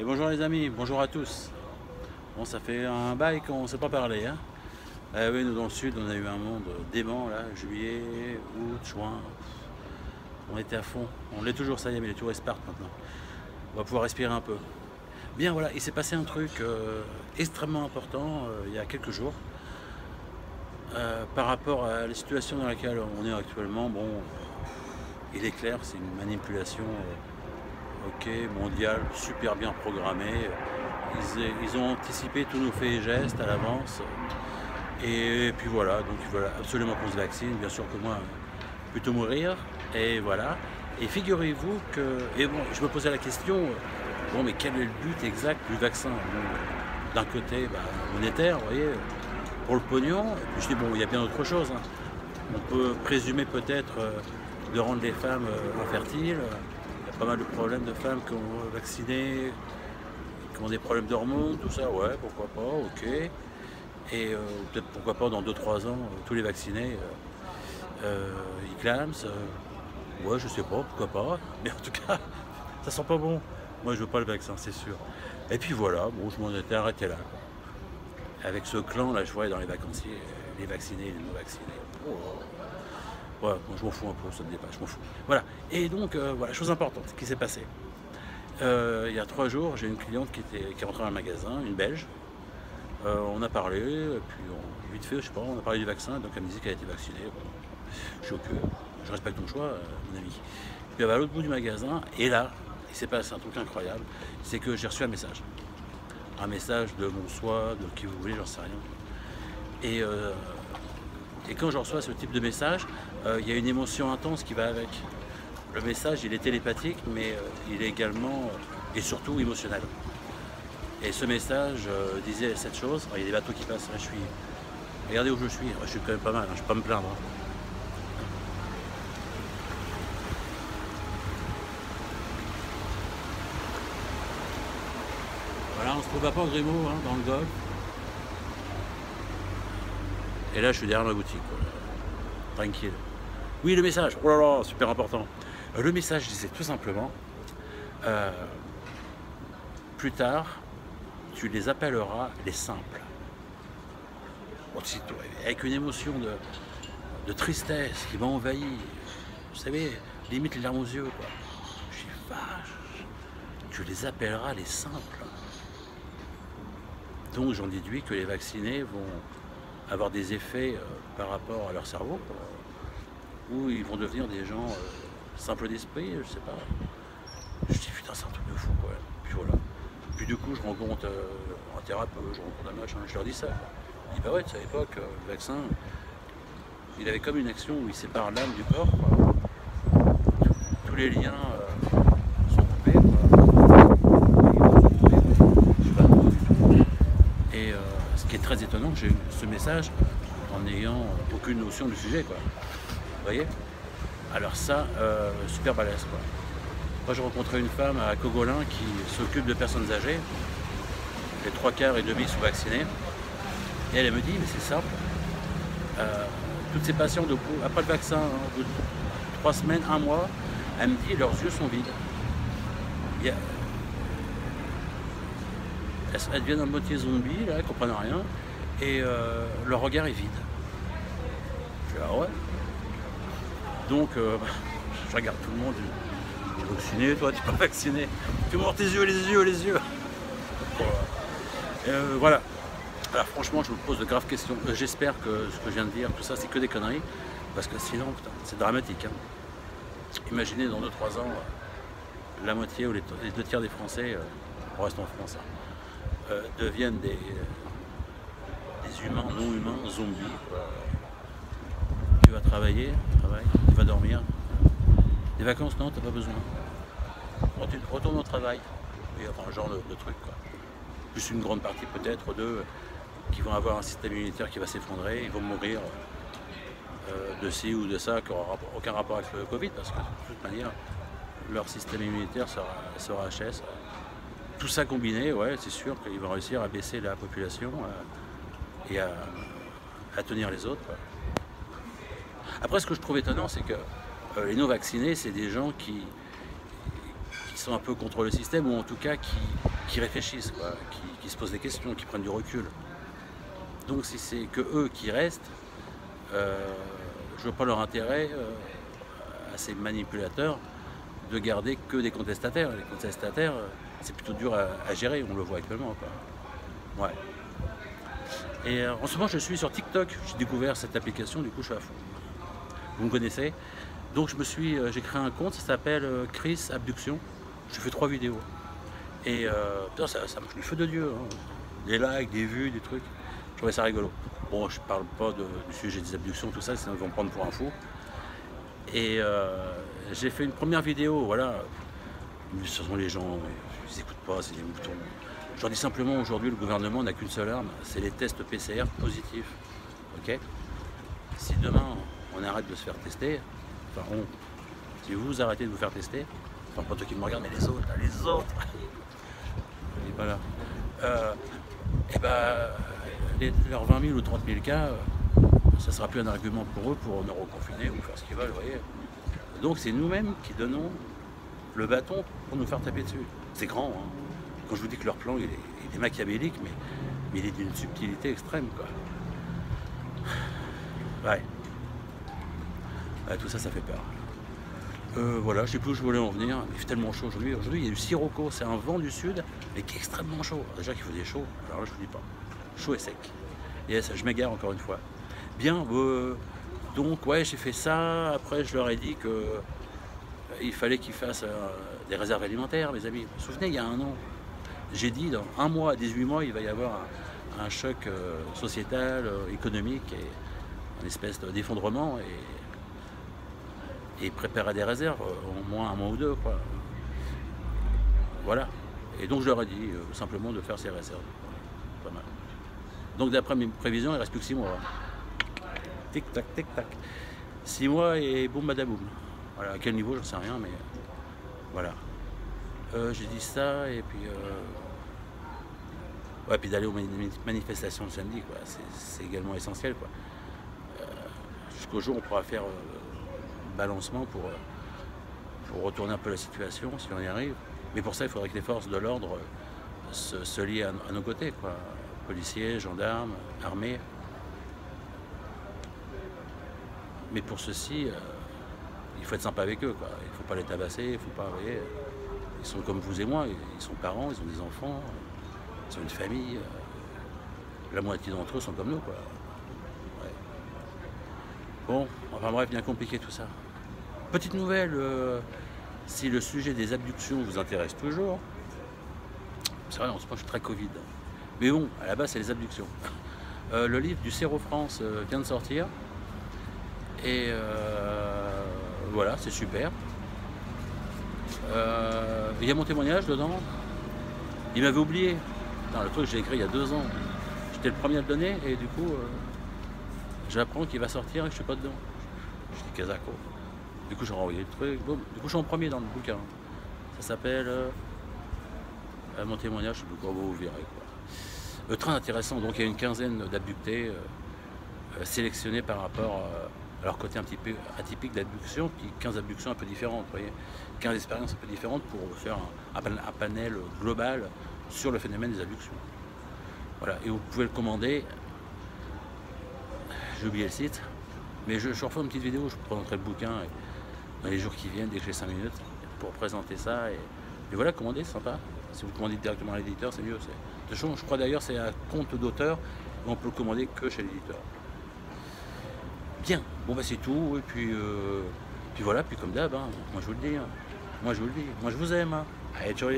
Et bonjour les amis, bonjour à tous. Bon, ça fait un bail qu'on ne s'est pas parlé, hein. Oui, nous dans le sud, on a eu un monde dément là, juillet, août, juin. On était à fond. On l'est toujours, ça y est, mais les touristes partent maintenant. On va pouvoir respirer un peu. Bien voilà, il s'est passé un truc extrêmement important il y a quelques jours. Par rapport à la situation dans laquelle on est actuellement, bon, il est clair, c'est une manipulation ok, mondiale, super bien programmée. Ils ont anticipé tous nos faits et gestes à l'avance. Et puis voilà, donc ils veulent absolument qu'on se vaccine, bien sûr que moi, plutôt mourir. Et voilà. Et figurez-vous que, et bon, je me posais la question, bon mais quel est le but exact du vaccin? D'un côté, monétaire, vous voyez, pour le pognon. Et puis je dis, bon, il y a bien autre chose, hein. On peut présumer peut-être de rendre les femmes infertiles. Il y a pas mal de problèmes de femmes qui ont vacciné, qui ont des problèmes d'hormones, tout ça, ouais, pourquoi pas, ok. Et peut-être pourquoi pas dans 2-3 ans, tous les vaccinés, ils clament, ouais, je sais pas, pourquoi pas. Mais en tout cas, ça sent pas bon. Moi, je veux pas le vaccin, c'est sûr. Et puis voilà, bon, je m'en étais arrêté là, quoi. Avec ce clan, là, je voyais dans les vacanciers, les vaccinés, les non-vaccinés. Oh. Ouais, moi, je m'en fous un peu, ça me dépasse, je m'en fous. Voilà. Et donc, voilà, chose importante qui s'est passée. Il y a 3 jours, j'ai une cliente qui est rentrée dans le magasin, une Belge. On a parlé, et puis vite fait, je sais pas, on a parlé du vaccin, donc elle me dit qu'elle a été vaccinée. Bon, je suis ok, je respecte ton choix, mon ami. Puis elle va à l'autre bout du magasin, et là, il s'est passé un truc incroyable, c'est que j'ai reçu un message. Un message de mon soi, de qui vous voulez, j'en sais rien. Et quand je reçois ce type de message, il y a une émotion intense qui va avec. Le message, il est télépathique, mais il est également, et surtout, émotionnel. Et ce message disait cette chose. Il y a des bateaux qui passent, là je suis. Regardez où je suis quand même pas mal, hein, je ne peux pas me plaindre, hein. Voilà, on se trouve à Port-Grimaud, hein, dans le Golfe. Et là je suis derrière la boutique, quoi. Tranquille. Oui, le message, oh là là, super important. Le message disait tout simplement, plus tard, tu les appelleras les simples. Aussitôt, avec une émotion de tristesse qui m'a envahi. Vous savez, limite les larmes aux yeux, quoi. Je suis vache, tu les appelleras les simples. Donc j'en déduis que les vaccinés vont avoir des effets par rapport à leur cerveau, quoi. Ou ils vont devenir des gens simples d'esprit, je sais pas. Je dis putain, c'est un truc de fou, quoi. Puis voilà. Puis du coup, je rencontre un thérapeute, je rencontre un machin, je leur dis ça. Il dit bah ouais, à l'époque, le vaccin, il avait comme une action où il sépare l'âme du corps, quoi. Tous les liens sont coupés, quoi. Je sais pas du tout. Et ce qui est très étonnant, j'ai eu ce message en n'ayant aucune notion du sujet, quoi. Vous voyez? Alors ça, super balèze, quoi. Moi, j'ai rencontré une femme à Cogolin qui s'occupe de personnes âgées. Les 3/4 sont vaccinés. Et elle me dit, mais c'est simple. Toutes ces patients après le vaccin, hein, au bout de 3 semaines, 1 mois, elle me dit, leurs yeux sont vides. Elles deviennent à moitié zombies, là, elles ne comprennent rien. Et leur regard est vide. Je dis, ah ouais. Donc, je regarde tout le monde. Vacciné, toi, tu es pas vacciné. Tu mords tes yeux, les yeux, les yeux. Voilà. Alors franchement, je me pose de graves questions. J'espère que ce que je viens de dire, tout ça, c'est que des conneries. Parce que sinon, putain, c'est dramatique, hein. Imaginez dans 2-3 ans, la moitié ou les 2/3 des Français, on reste en France, hein, deviennent des humains, non humains, zombies. Tu vas travailler, tu vas dormir. Des vacances, non, t'as pas besoin. Retourne au travail. Et enfin, genre de truc, quoi. Plus une grande partie peut-être d'eux qui vont avoir un système immunitaire qui va s'effondrer, ils vont mourir de ci ou de ça, qui n'aura aucun rapport avec le Covid, parce que de toute manière, leur système immunitaire sera HS. Tout ça combiné, ouais, c'est sûr qu'ils vont réussir à baisser la population et à tenir les autres, quoi. Après, ce que je trouve étonnant, c'est que les non-vaccinés, c'est des gens qui sont un peu contre le système, ou en tout cas qui réfléchissent, quoi, qui se posent des questions, qui prennent du recul. Donc si c'est que eux qui restent, je ne vois pas leur intérêt à ces manipulateurs de garder que des contestataires. Les contestataires, c'est plutôt dur à gérer, on le voit actuellement, quoi. Ouais. Et en ce moment, je suis sur TikTok. J'ai découvert cette application, du coup, je suis à fond. Vous me connaissez. Donc, j'ai créé un compte, ça s'appelle Chris Abduction. Je fais 3 vidéos. Et putain, ça marche du feu de Dieu. Hein. Des likes, des vues, des trucs. Je trouvais ça rigolo. Bon, je parle pas du sujet des abductions, tout ça, sinon ils vont me prendre pour un fou. Et j'ai fait une première vidéo, voilà. Mais ce sont les gens, ils n'écoutent pas, c'est des moutons. Je leur dis simplement, aujourd'hui, le gouvernement n'a qu'une seule arme, c'est les tests PCR positifs. Ok? Si demain, on arrête de se faire tester, enfin, si vous arrêtez de vous faire tester, enfin, pas toi qui me regarde, mais les autres, et voilà. Et ben, leurs 20 000 ou 30 000 cas, ça ne sera plus un argument pour eux pour nous reconfiner ou faire ce qu'ils veulent, vous voyez. Donc, c'est nous-mêmes qui donnons le bâton pour nous faire taper dessus. C'est grand, hein. Quand je vous dis que leur plan il est machiavélique, mais il est d'une subtilité extrême, quoi. Ouais. Ouais, tout ça, ça fait peur. Voilà, je sais plus où je voulais en venir. Il fait tellement chaud aujourd'hui. Aujourd'hui, il y a du sirocco, c'est un vent du sud, mais qui est extrêmement chaud. Déjà qu'il faisait chaud, alors là, je vous dis pas. Chaud et sec. Et ça, je m'égare encore une fois. Bien, donc, ouais, j'ai fait ça. Après, je leur ai dit que il fallait qu'ils fassent des réserves alimentaires, mes amis. Vous vous souvenez, il y a 1 an, j'ai dit, dans 1 mois à 18 mois, il va y avoir un choc sociétal, économique, et une espèce d'effondrement, et préparer des réserves, au moins 1 mois ou 2, quoi. Voilà. Et donc je leur ai dit simplement de faire ces réserves. Pas mal. Donc d'après mes prévisions, il ne reste plus que 6 mois. Tic-tac, tic-tac. 6 mois et boum badaboum. Voilà, à quel niveau, j'en sais rien, mais voilà. J'ai dit ça, et puis ouais, puis d'aller aux manifestations le samedi, quoi. C'est également essentiel, quoi. Jusqu'au jour où on pourra faire balancement pour retourner un peu la situation, si on y arrive. Mais pour ça, il faudrait que les forces de l'ordre se lient à nos côtés, quoi. Policiers, gendarmes, armées. Mais pour ceci, il faut être sympa avec eux, quoi. Il ne faut pas les tabasser, il faut pas, vous voyez, ils sont comme vous et moi, ils sont parents, ils ont des enfants, ils ont une famille. La moitié d'entre eux sont comme nous, quoi. Ouais. Bon, enfin bref, bien compliqué tout ça. Petite nouvelle, si le sujet des abductions vous intéresse toujours, c'est vrai, en ce moment je suis très Covid. Mais bon, à la base c'est les abductions. Le livre du Cerveau France vient de sortir. Et voilà, c'est super. Il y a mon témoignage dedans. Il m'avait oublié. Non, le truc que j'ai écrit il y a 2 ans. J'étais le premier à le donner, et du coup, j'apprends qu'il va sortir et que je suis pas dedans. Je dis Kazako. Du coup, j'ai renvoyé le truc. Boum. Du coup, je suis en premier dans le bouquin. Ça s'appelle mon témoignage. Je sais plus quoi, vous verrez, quoi. Très intéressant. Donc, il y a une quinzaine d'abductés sélectionnés par rapport à leur côté un petit peu atypique d'abduction, puis 15 abductions un peu différentes, vous voyez, 15 expériences un peu différentes pour faire un panel global sur le phénomène des abductions. Voilà, et vous pouvez le commander. J'ai oublié le site, mais je refais une petite vidéo, je vous présenterai le bouquin dans les jours qui viennent, dès que j'ai 5 minutes, pour présenter ça. Et voilà, commandez, c'est sympa. Si vous commandez directement à l'éditeur, c'est mieux. De toute façon, je crois d'ailleurs c'est un compte d'auteur, on peut le commander que chez l'éditeur. Bien, bon bah c'est tout, et puis voilà, puis comme d'hab, hein, moi je vous le dis, moi je vous le dis, moi je vous aime, hein. Allez, ciao.